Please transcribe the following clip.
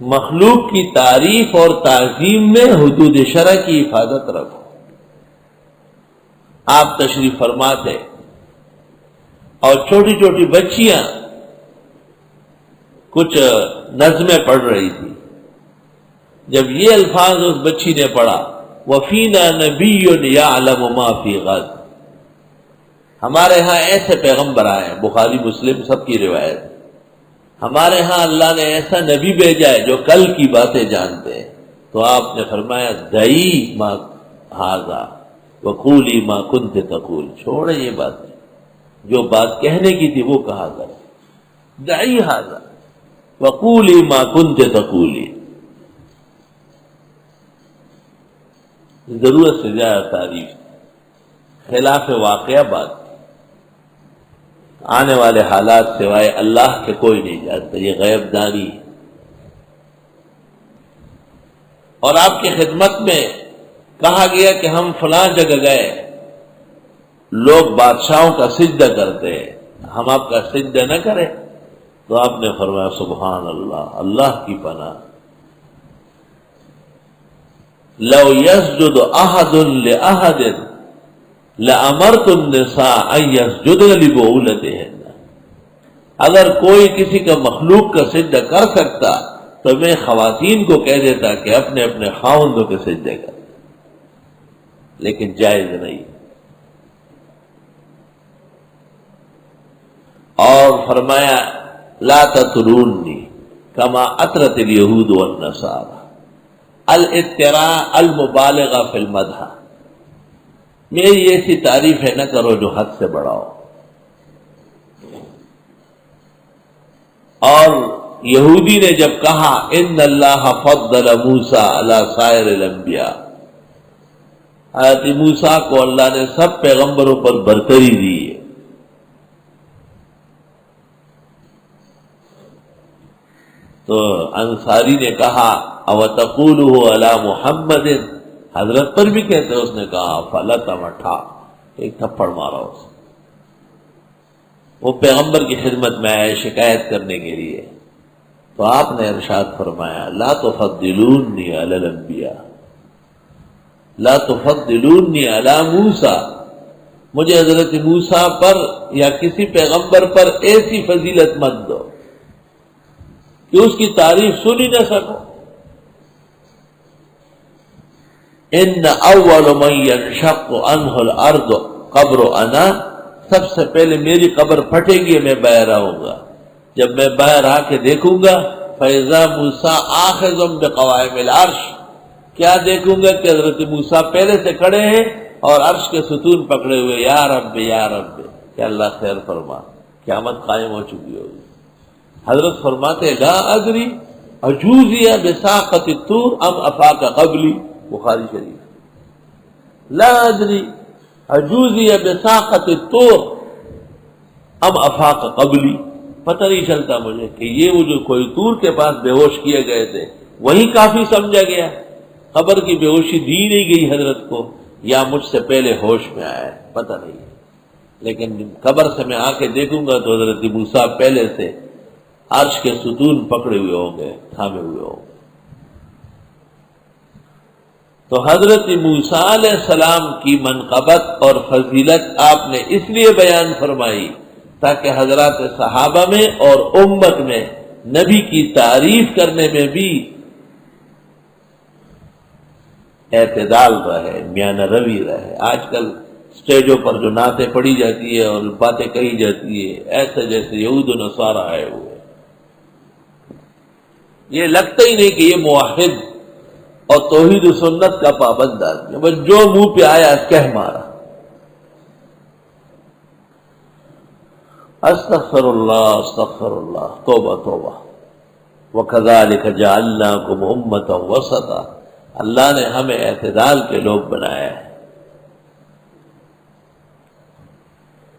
مخلوق کی تعریف اور تعظیم میں حدود شرع کی حفاظت رکھو۔ آپ تشریف فرما تھے اور چھوٹی چھوٹی بچیاں کچھ نظمیں پڑھ رہی تھی، جب یہ الفاظ اس بچی نے پڑھا وَفِينَا نَبِيٌّ يَعْلَمُ مَا فِي غَدٍ، ہمارے ہاں ایسے پیغمبر آئے ہیں، بخاری مسلم سب کی روایت، ہمارے ہاں اللہ نے ایسا نبی بھیجا ہے جو کل کی باتیں جانتے ہیں۔ تو آپ نے فرمایا دعی ما ھذا وقولی ما کنت تقول، چھوڑے یہ باتیں، جو بات کہنے کی تھی وہ کہا کرے، دعی ھذا وقولی ما کنت تقولی۔ ضرورت سے زیادہ تعریف، خلاف واقعہ بات، آنے والے حالات سوائے اللہ کے کوئی نہیں جانتا، یہ غیب دانی ہے۔ اور آپ کی خدمت میں کہا گیا کہ ہم فلاں جگہ گئے، لوگ بادشاہوں کا سجدہ کرتے ہیں، ہم آپ کا سجدہ نہ کریں؟ تو آپ نے فرمایا سبحان اللہ، اللہ کی پناہ، لو یسجد احد لاحد لامرت النساء ان یسجدن لبعولتہن، اگر کوئی کسی کا مخلوق کا سجدہ کر سکتا تو میں خواتین کو کہہ دیتا کہ اپنے اپنے خاوندوں کے سجدے کر، لیکن جائز نہیں۔ اور فرمایا لا تطرونی کما اطرت الیہود والنصارى، الاطراء المبالغہ فی المدح، میری ایسی تعریف ہے نہ کرو جو حد سے بڑھاؤ۔ اور یہودی نے جب کہا ان اللہ فضل موسیٰ علی سائر الانبیاء، حضرت موسیٰ کو اللہ نے سب پیغمبروں پر برتری دی ہے، تو انصاری نے کہا اوتقولہ علی محمد، حضرت پر بھی کہتے ہیں، اس نے کہا فلطمٹھا، ایک تھپڑ مارا اس نے۔ وہ پیغمبر کی خدمت میں آئے شکایت کرنے کے لیے، تو آپ نے ارشاد فرمایا لا تفضلونی علی الانبیاء، لا تفضلونی علی موسیٰ، مجھے حضرت موسیٰ پر یا کسی پیغمبر پر ایسی فضیلت مت دو کہ اس کی تعریف سن ہی نہ سکو۔ ان اول من ينشق عنه الارض قبر انا، سب سے پہلے میری قبر پھٹے گی، میں باہر آؤں گا، جب میں باہر آ کے دیکھوں گا فاذا موسیٰ آخذ بقوائم العرش، کیا دیکھوں گا کہ حضرت موسیٰ پہلے سے کھڑے ہیں اور عرش کے ستون پکڑے ہوئے، یا رب یا رب، کہ اللہ خیر فرما، قیامت قائم ہو چکی ہوگی۔ حضرت فرماتے لا ادری اجوزی بساقۃ الطور ام افاق قبلی، بخاری شریف، لا ادری اجوزی بساقۃ الطور ام افاق قبلی، پتہ نہیں چلتا مجھے کہ یہ وہ جو کوئی طور کے پاس بے ہوش کیے گئے تھے وہی کافی سمجھا گیا، قبر کی بے ہوشی دی نہیں گئی حضرت کو، یا مجھ سے پہلے ہوش میں آیا، پتہ نہیں، لیکن قبر سے میں آ کے دیکھوں گا تو حضرت موسیٰ پہلے سے عرش کے ستون پکڑے ہوئے ہوں گے، تھامے ہوئے ہوں گے۔ تو حضرت موسیٰ علیہ السلام کی منقبت اور فضیلت آپ نے اس لیے بیان فرمائی تاکہ حضرات صحابہ میں اور امت میں نبی کی تعریف کرنے میں بھی اعتدال رہے، میانہ روی رہے۔ آج کل اسٹیجوں پر جو نعتیں پڑھی جاتی ہے اور باتیں کہی جاتی ہے ایسے جیسے یہود و نصارہ آئے ہوئے، یہ لگتا ہی نہیں کہ یہ موحد اور توحید و سنت کا پابند آدمی، بس جو منہ پہ آیا کہہ مارا۔ استغفر اللہ، توبہ توبہ۔ وَكَذَلِكَ جَعَلْنَاكُمْ أُمَّةً وَسَطًا، اللہ نے ہمیں اعتدال کے لوگ بنایا ہے۔